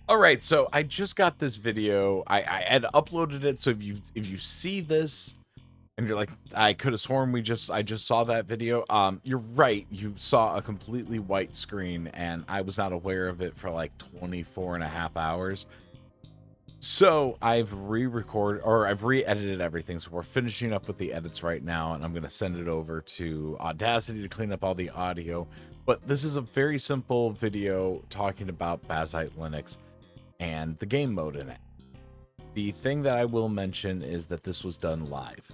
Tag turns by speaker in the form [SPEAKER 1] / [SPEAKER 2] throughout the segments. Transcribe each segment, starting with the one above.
[SPEAKER 1] All right, so I just got this video. I had uploaded it, so if you see this and you're like, I could have sworn I just saw that video. You're right. You saw a completely white screen, and I was not aware of it for like 24 and a half hours. So I've I've re-edited everything. So we're finishing up with the edits right now, and I'm gonna send it over to Audacity to clean up all the audio. But this is a very simple video talking about Bazzite Linux and the game mode in it. The thing that I will mention is that this was done live.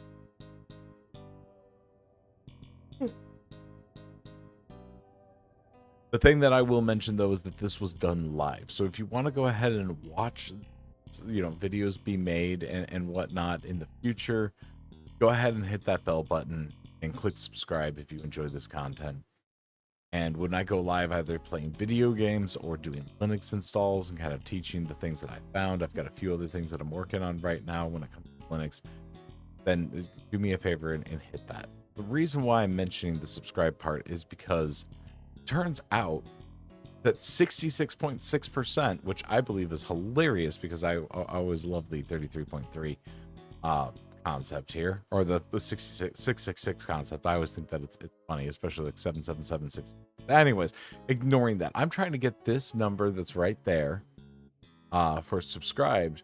[SPEAKER 1] The thing that I will mention though is that this was done live. So if you want to go ahead and watch, videos be made and whatnot in the future, go ahead and hit that bell button and click subscribe if you enjoy this content. And when I go live, either playing video games or doing Linux installs and kind of teaching the things that I found, I've got a few other things that I'm working on right now when it comes to Linux, then do me a favor and hit that. The reason why I'm mentioning the subscribe part is because it turns out that 66.6%, which I believe is hilarious because I always love the 33.3 concept here, or the 666 concept. I always think that it's funny, especially like 7776. Anyways, ignoring that, I'm trying to get this number that's right there for subscribed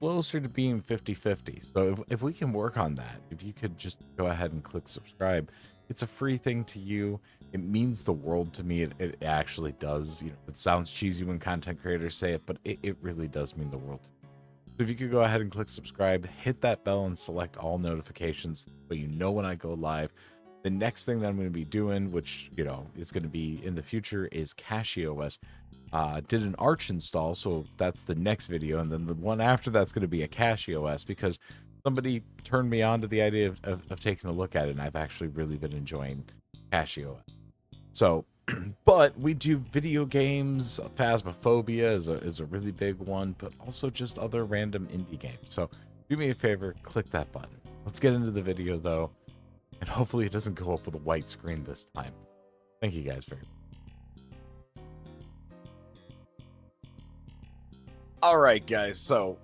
[SPEAKER 1] closer to being 50-50. So if we can work on that, if you could just go ahead and click subscribe, it's a free thing to you. It means the world to me. It actually does. It sounds cheesy when content creators say it, but it really does mean the world to me. So if you could go ahead and click subscribe, hit that bell and select all notifications so you know when I go live. The next thing that I'm going to be doing, which, is going to be in the future, is CachyOS. Did an Arch install, so that's the next video. And then the one after that's going to be a CachyOS because somebody turned me on to the idea of taking a look at it, and I've actually really been enjoying CachyOS. So, but we do video games. Phasmophobia is a really big one, but also just other random indie games. So do me a favor, click that button. Let's get into the video though, and hopefully it doesn't go up with a white screen this time. Thank you guys very much. All right, guys. So,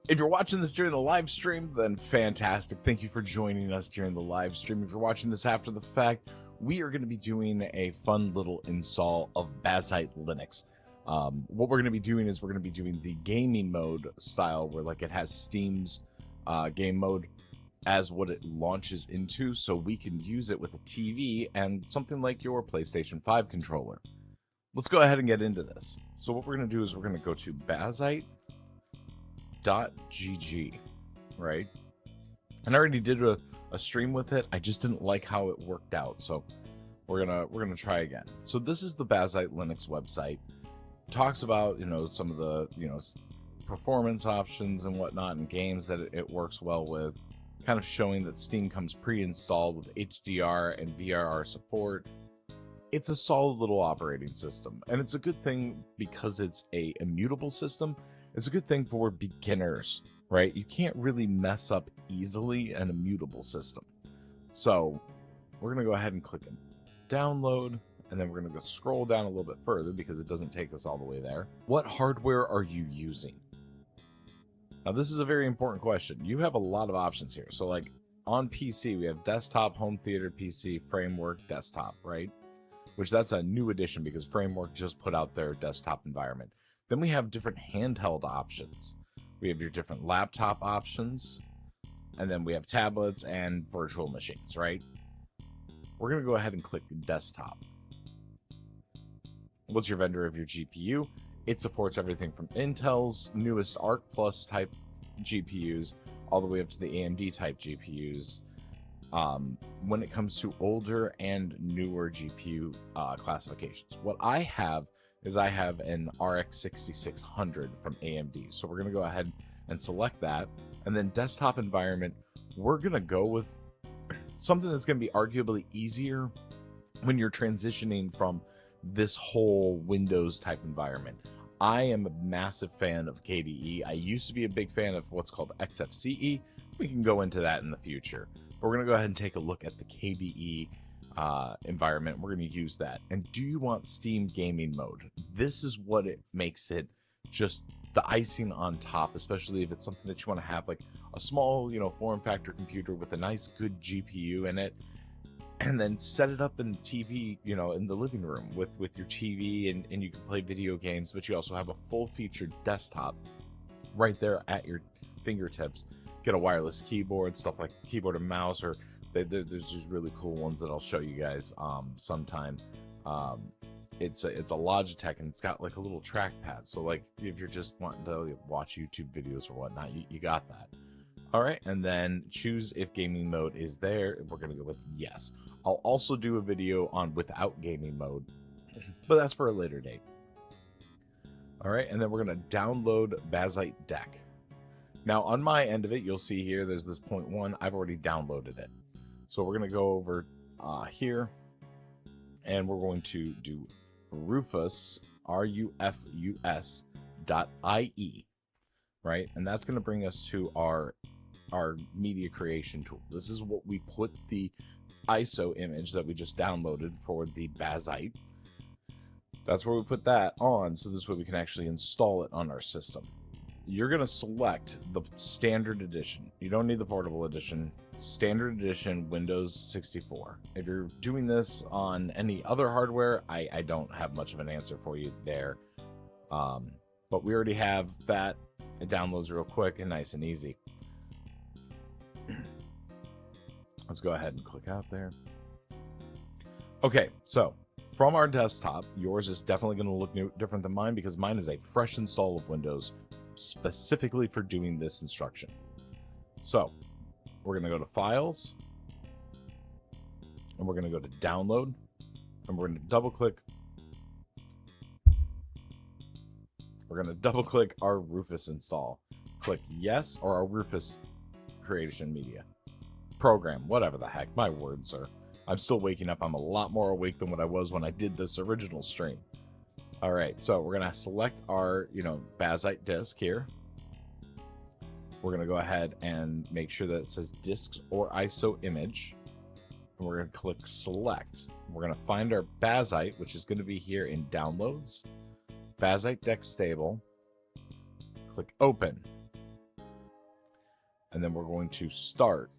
[SPEAKER 1] if you're watching this during the live stream, then fantastic. Thank you for joining us during the live stream. If you're watching this after the fact, we are going to be doing a fun little install of Bazzite Linux. What we're going to be doing is we're going to be doing the gaming mode style, where like it has Steam's game mode as what it launches into, so we can use it with a TV and something like your PlayStation 5 controller. Let's go ahead and get into this. So what we're going to do is we're going to go to bazzite.gg, right? And I already did a stream with it. I just didn't like how it worked out, so we're gonna try again. So this is the Bazzite Linux website. It talks about some of the performance options and whatnot and games that it works well with, kind of showing that Steam comes pre-installed with HDR and VRR support. It's a solid little operating system, and it's a good thing because it's a immutable system. It's a good thing for beginners, right? You can't really mess up easily an immutable system. So we're going to go ahead and click download, and then we're going to go scroll down a little bit further because it doesn't take us all the way there. What hardware are you using? Now, this is a very important question. You have a lot of options here. So like on PC, we have desktop, home theater, PC, framework, desktop, right? Which that's a new addition because Framework just put out their desktop environment. Then we have different handheld options. We have your different laptop options, and then we have tablets and virtual machines, right? We're going to go ahead and click desktop. What's your vendor of your GPU? It supports everything from Intel's newest Arc Plus type GPUs all the way up to the AMD type GPUs. When it comes to older and newer GPU classifications, what I have is I have an RX 6600 from AMD. So we're going to go ahead and select that. And then desktop environment, we're going to go with something that's going to be arguably easier when you're transitioning from this whole Windows type environment. I am a massive fan of KDE. I used to be a big fan of what's called XFCE. We can go into that in the future. But we're going to go ahead and take a look at the KDE environment. We're going to use that. And do you want Steam gaming mode? This is what it makes it just the icing on top, especially if it's something that you want to have like a small, form factor computer with a nice good GPU in it, and then set it up in TV, in the living room with your TV, and you can play video games, but you also have a full featured desktop right there at your fingertips. Get a wireless keyboard, stuff like keyboard and mouse, or there's these really cool ones that I'll show you guys sometime. It's a Logitech, and it's got like a little trackpad, so like if you're just wanting to watch YouTube videos or whatnot, you got that. All right, and then choose if gaming mode is there. We're gonna go with yes. I'll also do a video on without gaming mode, but that's for a later date. All right, and then we're gonna download Bazzite Deck. Now on my end of it, you'll see here there's this 0.1. I've already downloaded it, so we're gonna go over here, and we're going to do Rufus, RUFUS.IE, right? And that's going to bring us to our media creation tool. This is what we put the ISO image that we just downloaded for the Bazzite. That's where we put that on, so this way we can actually install it on our system. You're going to select the standard edition. You don't need the portable edition. Standard edition Windows 64. If you're doing this on any other hardware, I don't have much of an answer for you there. But we already have that. It downloads real quick and nice and easy. Let's go ahead and click out there. Okay, so from our desktop, yours is definitely going to look different than mine, because mine is a fresh install of Windows specifically for doing this instruction. So we're going to go to Files, and we're going to go to Download, and we're going to double click. We're going to double click our Rufus install. Click Yes, or our Rufus Creation Media Program, whatever the heck. My words are, I'm still waking up. I'm a lot more awake than what I was when I did this original stream. All right, so we're going to select our, Bazzite disk here. We're going to go ahead and make sure that it says disks or ISO image. And we're going to click select. We're going to find our Bazzite, which is going to be here in downloads, Bazzite Deck Stable. Click open. And then we're going to start.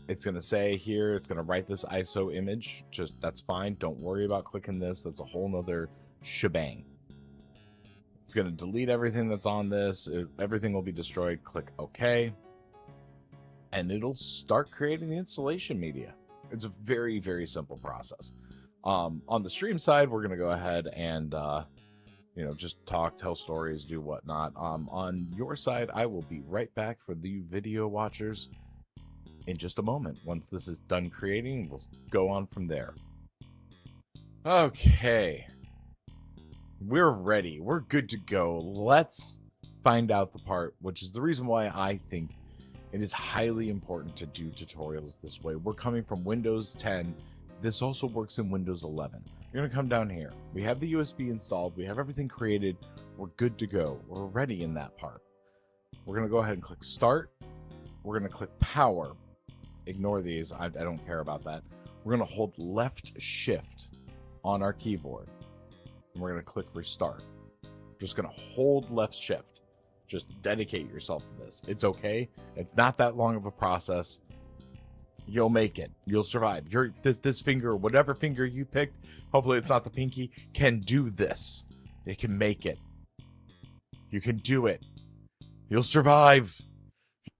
[SPEAKER 1] It's going to say here, it's going to write this ISO image. Just, that's fine. Don't worry about clicking this. That's a whole nother shebang. It's going to delete everything that's on this. Everything will be destroyed. Click OK. And it'll start creating the installation media. It's a very, very simple process. On the stream side, we're going to go ahead and, just talk, tell stories, do whatnot. On your side, I will be right back for the video watchers in just a moment. Once this is done creating, we'll go on from there. Okay. We're ready. We're good to go. Let's find out the part, which is the reason why I think it is highly important to do tutorials this way. We're coming from Windows 10. This also works in Windows 11. You're going to come down here. We have the USB installed. We have everything created. We're good to go. We're ready in that part. We're going to go ahead and click Start. We're going to click Power. Ignore these. I don't care about that. We're going to hold Left Shift on our keyboard. And we're going to click Restart. Just going to hold Left Shift. Just dedicate yourself to this. It's okay. It's not that long of a process. You'll make it. You'll survive. This finger, whatever finger you picked, hopefully it's not the pinky, can do this. It can make it. You can do it. You'll survive.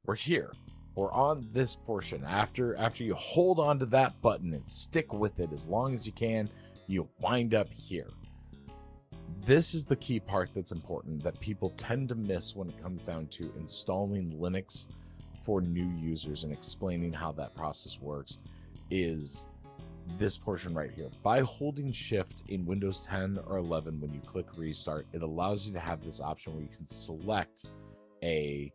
[SPEAKER 1] We're here. We're on this portion. After you hold on to that button and stick with it as long as you can, you wind up here. This is the key part that's important that people tend to miss when it comes down to installing Linux for new users and explaining how that process works, is this portion right here. By holding Shift in Windows 10 or 11, when you click Restart, it allows you to have this option where you can select a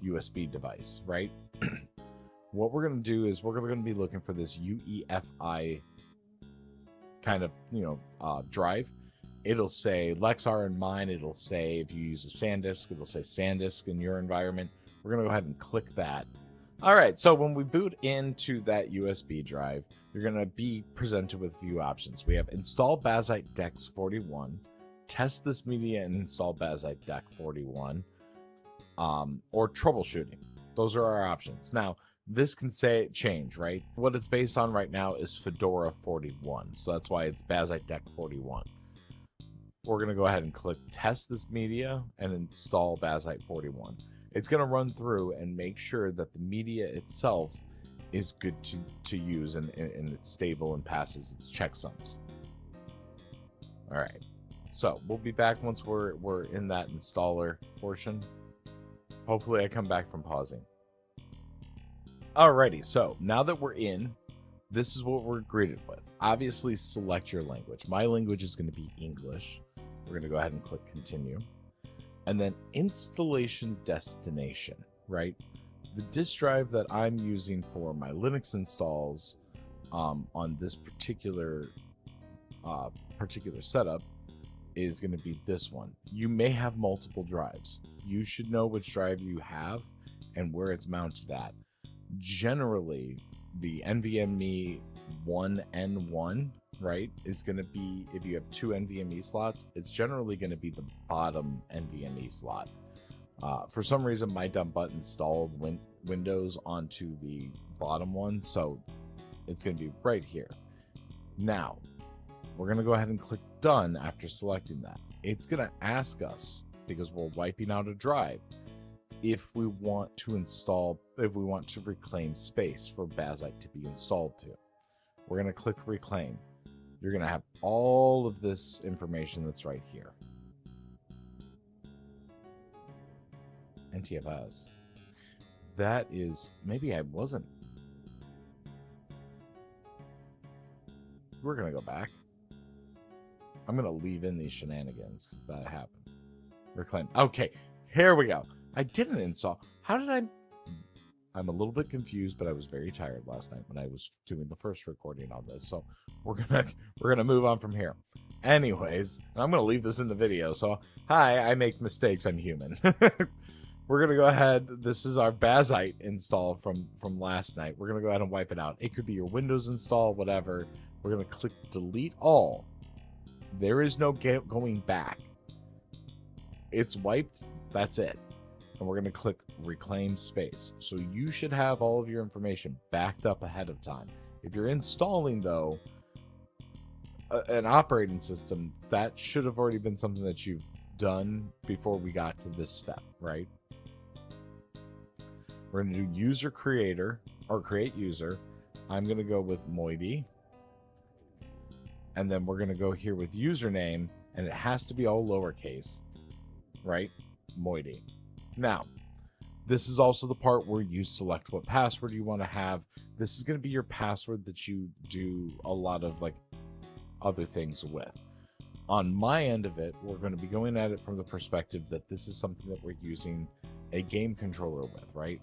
[SPEAKER 1] USB device, right? What we're going to do is we're going to be looking for this UEFI kind of, drive. It'll say Lexar in mine. It'll say, if you use a SanDisk, it'll say SanDisk in your environment. We're going to go ahead and click that. All right, so when we boot into that USB drive, you're going to be presented with a few options. We have Install Bazzite Dex 41, test this media and install Bazzite Deck 41, or troubleshooting. Those are our options. Now, this can say change, right? What it's based on right now is Fedora 41. So that's why it's Bazzite Deck 41. We're going to go ahead and click test this media and install Bazzite 41. It's going to run through and make sure that the media itself is good to use and it's stable and passes its checksums. All right. So we'll be back once we're in that installer portion. Hopefully I come back from pausing. Alrighty, so now that we're in, this is what we're greeted with. Obviously, select your language. My language is going to be English. We're going to go ahead and click continue. And then installation destination, right? The disk drive that I'm using for my Linux installs on this particular setup is going to be this one. You may have multiple drives. You should know which drive you have and where it's mounted at. Generally, the NVMe 1N1, right, is going to be, if you have two NVMe slots, it's generally going to be the bottom NVMe slot. For some reason, my dumb butt installed Windows onto the bottom one, so it's going to be right here. Now, we're going to go ahead and click done after selecting that. It's going to ask us, because we're wiping out a drive, if we want to reclaim space for Bazzite to be installed to. We're going to click reclaim. You're going to have all of this information that's right here. NTFS. That is, maybe I wasn't. We're going to go back. I'm going to leave in these shenanigans because that happens. Reclaim. Okay, here we go. I didn't install. How did I? I'm a little bit confused, but I was very tired last night when I was doing the first recording on this. So we're gonna move on from here. Anyways, I'm gonna leave this in the video. So hi, I make mistakes. I'm human. We're gonna go ahead. This is our Bazzite install from last night. We're gonna go ahead and wipe it out. It could be your Windows install, whatever. We're gonna click delete all. There is no going back. It's wiped. That's it. And we're going to click reclaim space. So you should have all of your information backed up ahead of time. If you're installing, though, an operating system, that should have already been something that you've done before we got to this step, right? We're going to do user creator or create user. I'm going to go with Moidy. And then we're going to go here with username, and it has to be all lowercase, right? Moidy. Now, this is also the part where you select what password you want to have. This is going to be your password that you do a lot of like other things with. On my end of it, we're going to be going at it from the perspective that this is something that we're using a game controller with, right?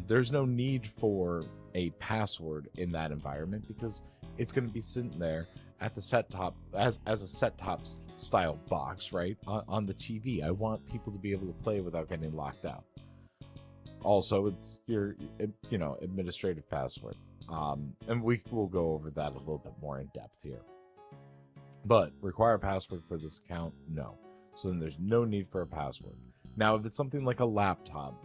[SPEAKER 1] There's no need for a password in that environment because it's going to be sitting there at the set top as a set top style box, right? On the TV. I want people to be able to play without getting locked out. Also, it's your, administrative password. And we will go over that a little bit more in depth here. But require a password for this account? No. So then there's no need for a password. Now, if it's something like a laptop,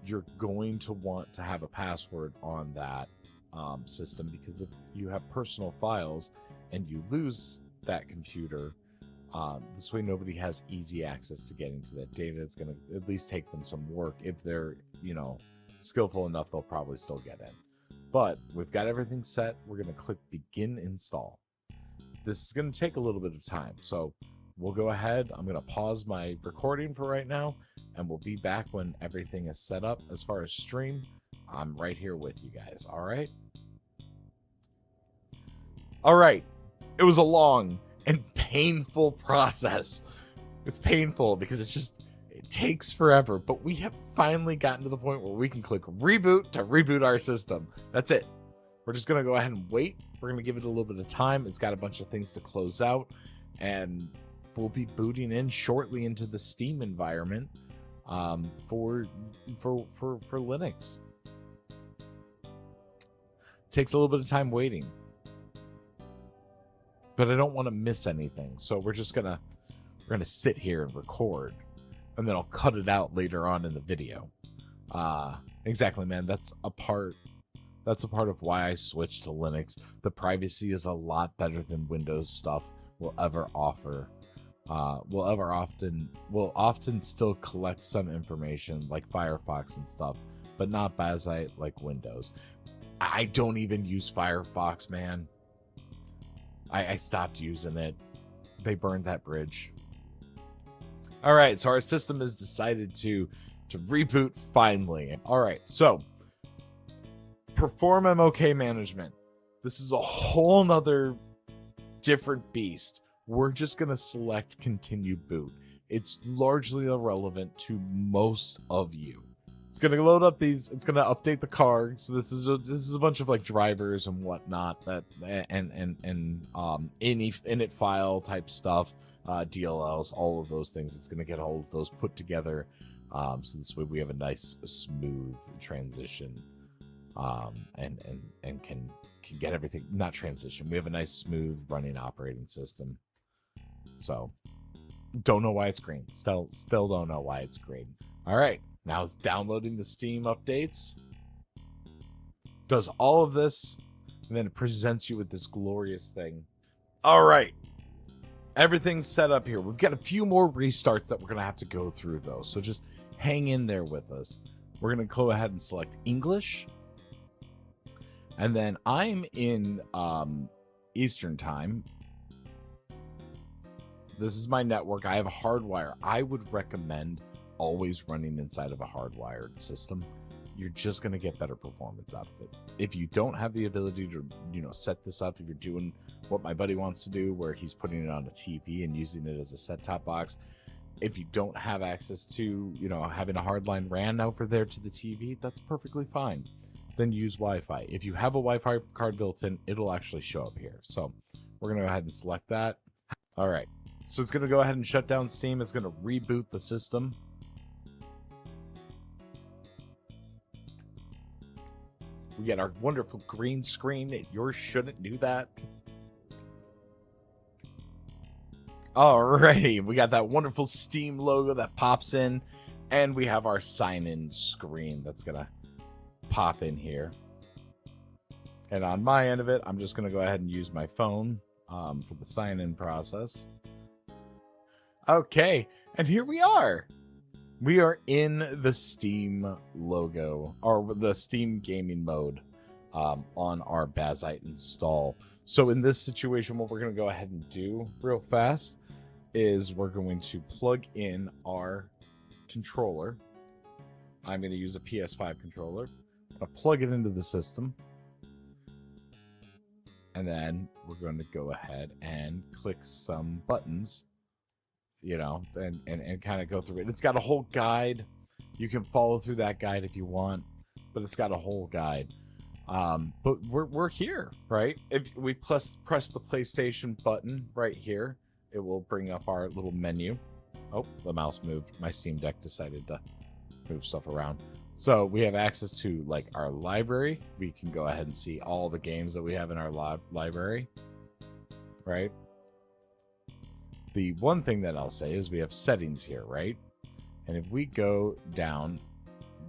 [SPEAKER 1] you're going to want to have a password on that system, because if you have personal files and you lose that computer, this way nobody has easy access to getting to that data. It's going to at least take them some work. If they're, skillful enough, they'll probably still get in. But we've got everything set. We're going to click begin install. This is going to take a little bit of time, so we'll go ahead. I'm going to pause my recording for right now, and we'll be back when everything is set up. As far as stream, I'm right here with you guys. All right. It was a long and painful process. It's painful because it takes forever, but we have finally gotten to the point where we can click reboot to reboot our system. That's it. We're just going to go ahead and wait. We're going to give it a little bit of time. It's got a bunch of things to close out, and we'll be booting in shortly into the Steam environment for Linux. Takes a little bit of time waiting, but I don't want to miss anything, so we're just gonna We're going to sit here and record, and then I'll cut it out later on in the video. Exactly, man. That's a part of why I switched to Linux. The privacy is a lot better than Windows stuff will ever offer. Will often still collect some information like Firefox and stuff, but not Bazzite like Windows. I don't even use Firefox, man. I stopped using it. They burned that bridge. All right, so our system has decided to reboot finally. All right, so perform MOK management. This is a whole nother different beast. We're just going to select continue boot. It's largely irrelevant to most of you. It's going to load up these, it's going to update the card. So this is a bunch of like drivers and whatnot that and init file type stuff, DLLs, all of those things. It's going to get all of those put together. So this way we have a nice smooth transition. And can get everything, not transition. We have a nice smooth running operating system. So don't know why it's green. Still don't know why it's green. All right, now it's downloading the Steam updates. Does all of this, and then it presents you with this glorious thing. All right, everything's set up here. We've got a few more restarts that we're gonna have to go through though. So just hang in there with us. We're gonna go ahead and select English. And then I'm in Eastern time. This is my network. I have a hardwire. I would recommend always running inside of a hardwired system. You're just going to get better performance out of it. If you don't have the ability to, set this up, if you're doing what my buddy wants to do, where he's putting it on a TV and using it as a set-top box, if you don't have access to, having a hardline RAN over there to the TV, that's perfectly fine. Then use Wi-Fi. If you have a Wi-Fi card built in, it'll actually show up here. So we're going to go ahead and select that. All right. So it's going to go ahead and shut down Steam. It's going to reboot the system. We get our wonderful green screen. Yours shouldn't do that. Alrighty. We got that wonderful Steam logo that pops in. And we have our sign-in screen that's going to pop in here. And on my end of it, I'm just going to go ahead and use my phone for the sign-in process. Okay, and here we are. We are in the Steam logo, or the Steam gaming mode on our Bazzite install. So in this situation, what we're going to go ahead and do real fast is we're going to plug in our controller. I'm going to use a PS5 controller. I'm going to plug it into the system. And then we're going to go ahead and click some buttons, and kind of go through it. It's got a whole guide. You can follow through that guide if you want, but it's got a whole guide. But we're here, right? If we press the PlayStation button right here, it will bring up our little menu. Oh, the mouse moved. My Steam Deck decided to move stuff around. So we have access to like our library. We can go ahead and see all the games that we have in our library, right? The one thing that I'll say is we have settings here, right? And if we go down,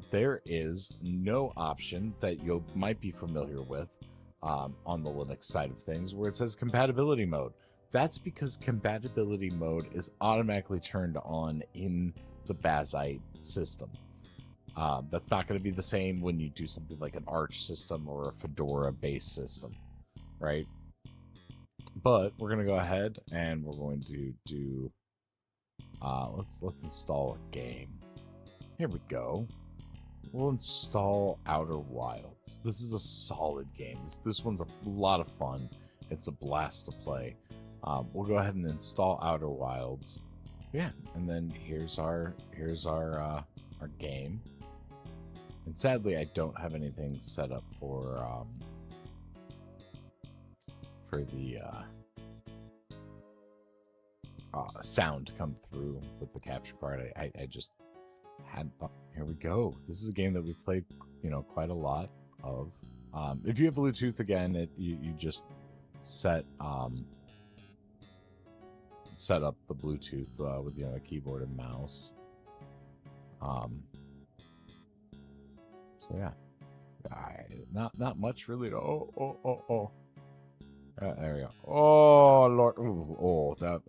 [SPEAKER 1] there is no option that you might be familiar with on the Linux side of things where it says compatibility mode. That's because compatibility mode is automatically turned on in the Bazzite system. That's not going to be the same when you do something like an Arch system or a Fedora-based system, right? But we're going to go ahead and we're going to do, let's install a game. Here we go. We'll install Outer Wilds. This is a solid game. This one's a lot of fun. It's a blast to play. We'll go ahead and install Outer Wilds. Yeah, and then here's our game. And sadly, I don't have anything set up for the sound to come through with the capture card. I just hadn't thought. Here we go. This is a game that we played, quite a lot of. If you have Bluetooth again, you just set set up the Bluetooth with the keyboard and mouse. So yeah, not much really. Oh. There we go. Oh Lord. Ooh, that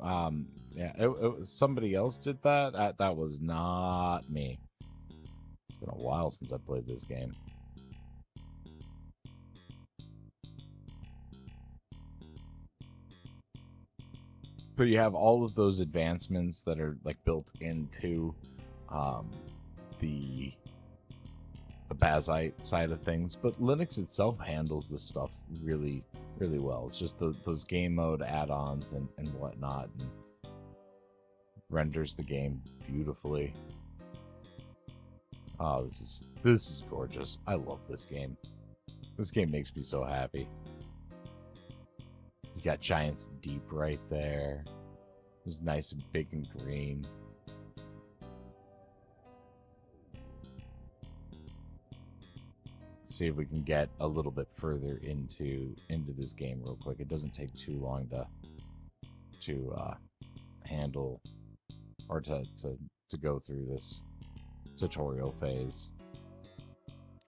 [SPEAKER 1] yeah. It somebody else did that. That was not me. It's been a while since I played this game. But you have all of those advancements that are like built into the Bazzite side of things, but Linux itself handles this stuff really well. It's just those game mode add-ons and whatnot, and renders the game beautifully. Oh, this is gorgeous. I love this game. This game makes me so happy. You got Giants Deep right there. It was nice and big and green. See if we can get a little bit further into this game real quick. It doesn't take too long to handle or to go through this tutorial phase.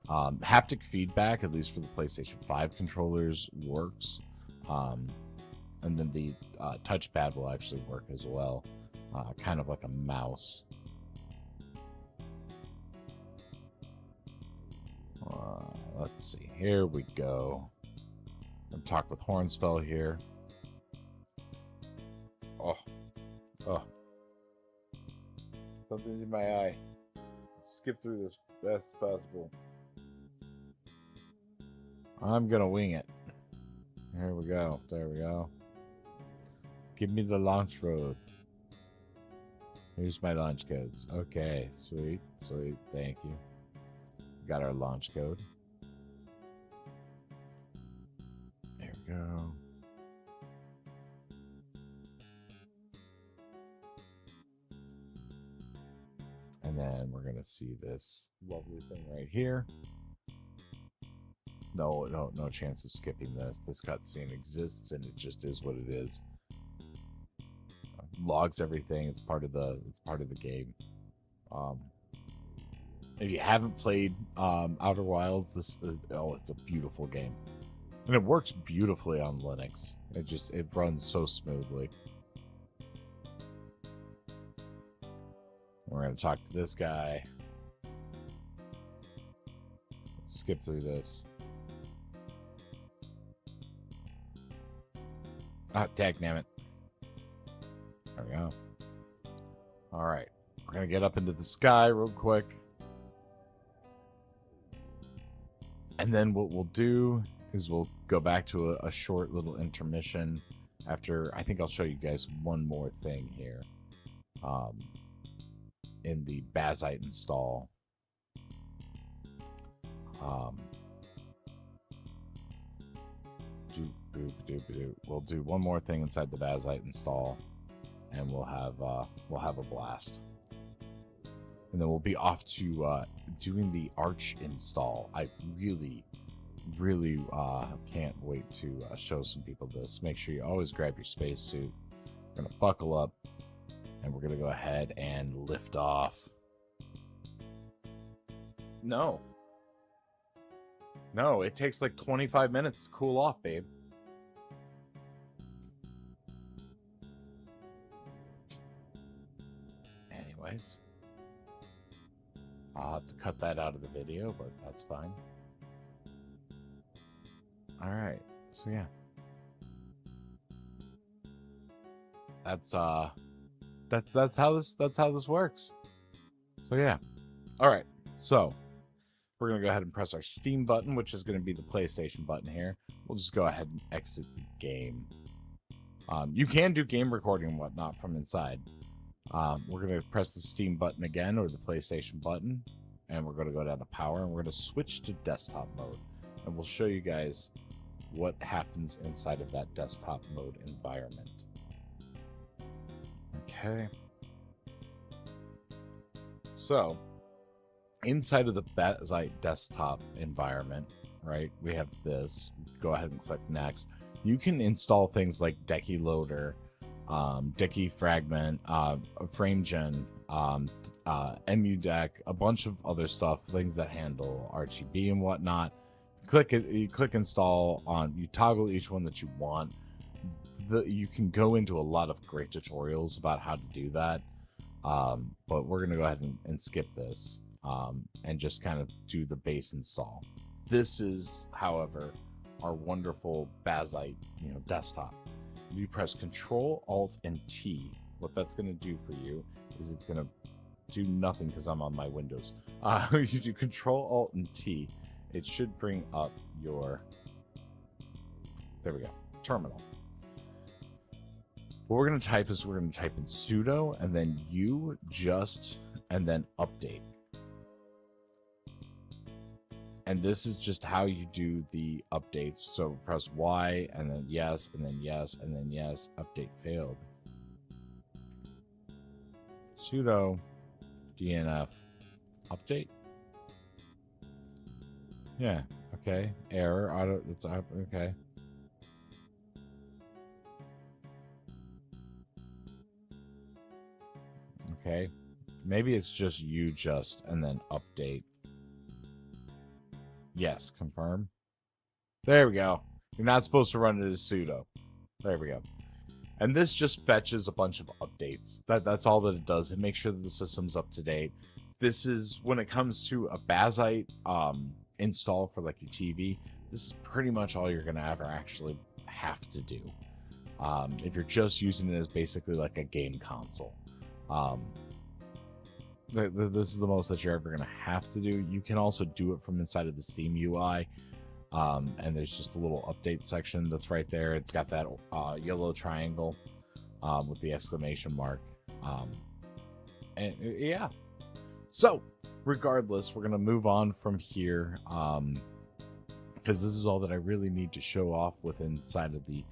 [SPEAKER 1] Haptic feedback, at least for the PlayStation 5 controllers, works. And then the touchpad will actually work as well, kind of like a mouse. Let's see. Here we go. I'm talking with Hornsfell here. Oh. Something in my eye. Skip through this as fast as possible. I'm gonna wing it. Here we go. There we go. Give me the launch road. Here's my launch codes. Okay, sweet. Thank you. Got our launch code. There we go. And then we're gonna see this lovely thing right here. No chance of skipping this. This cutscene exists, and it just is what it is. Logs everything. It's part of the game. If you haven't played Outer Wilds, it's a beautiful game, and it works beautifully on Linux. It runs so smoothly. We're gonna talk to this guy. Skip through this. Ah, dagnammit. There we go. All right, we're gonna get up into the sky real quick. And then what we'll do is we'll go back to a short little intermission after. I think I'll show you guys one more thing here in the Bazzite install. We'll do one more thing inside the Bazzite install, and we'll have a blast. And then we'll be off to doing the Arch install. I really can't wait to show some people this. Make sure you always grab your spacesuit. We're gonna buckle up, and we're gonna go ahead and lift off. No, it takes like 25 minutes to cool off, babe. Anyways. I'll have to cut that out of the video, but that's fine. All right, so yeah, that's how this works. So yeah, all right. So we're gonna go ahead and press our Steam button, which is gonna be the PlayStation button here. We'll just go ahead and exit the game. You can do game recording and whatnot from inside. We're going to press the Steam button again, or the PlayStation button, and we're going to go down to power, and we're going to switch to desktop mode, and we'll show you guys what happens inside of that desktop mode environment. Okay. So, inside of the Bazzite desktop environment, right, we have this. Go ahead and click next. You can install things like Decky Loader, Dicky Fragment, FrameGen, EmuDeck, a bunch of other stuff, things that handle RGB and whatnot. Click it, you click install on, you toggle each one that you want. You can go into a lot of great tutorials about how to do that. But we're going to go ahead and skip this and just kind of do the base install. This is, however, our wonderful Bazzite, desktop. You press Control, Alt, and T. What that's going to do for you is it's going to do nothing because I'm on my Windows. You do Control, Alt, and T. It should bring up your, there we go, terminal. What we're going to type is we're going to type in sudo and then and then update. And this is just how you do the updates. So press Y and then yes, and then yes, and then yes, update failed. Sudo DNF update. Yeah, okay. Error, auto, okay. Okay, maybe it's just and then update. Yes, confirm. There we go. You're not supposed to run it as sudo. There we go. And this just fetches a bunch of updates. That's all that it does. It makes sure that the system's up to date. This is, when it comes to a Bazzite install for like your TV, this is pretty much all you're gonna ever actually have to do. If you're just using it as basically like a game console. This is the most that you're ever going to have to do. You can also do it from inside of the Steam UI. And there's just a little update section that's right there. It's got that yellow triangle with the exclamation mark. And yeah. So, regardless, we're going to move on from here. Because this is all that I really need to show off with inside of the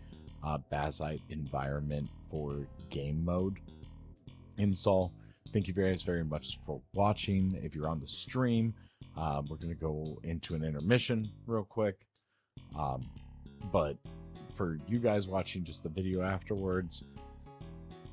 [SPEAKER 1] Bazzite environment for game mode install. Thank you guys very much for watching. If you're on the stream, we're going to go into an intermission real quick. But for you guys watching just the video afterwards,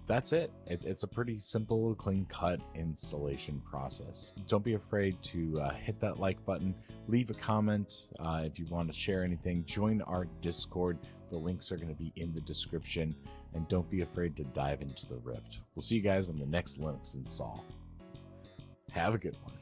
[SPEAKER 1] that's it. It's a pretty simple, clean-cut installation process. Don't be afraid to hit that like button. Leave a comment if you want to share anything. Join our Discord. The links are going to be in the description. And don't be afraid to dive into the Rift. We'll see you guys on the next Linux install. Have a good one.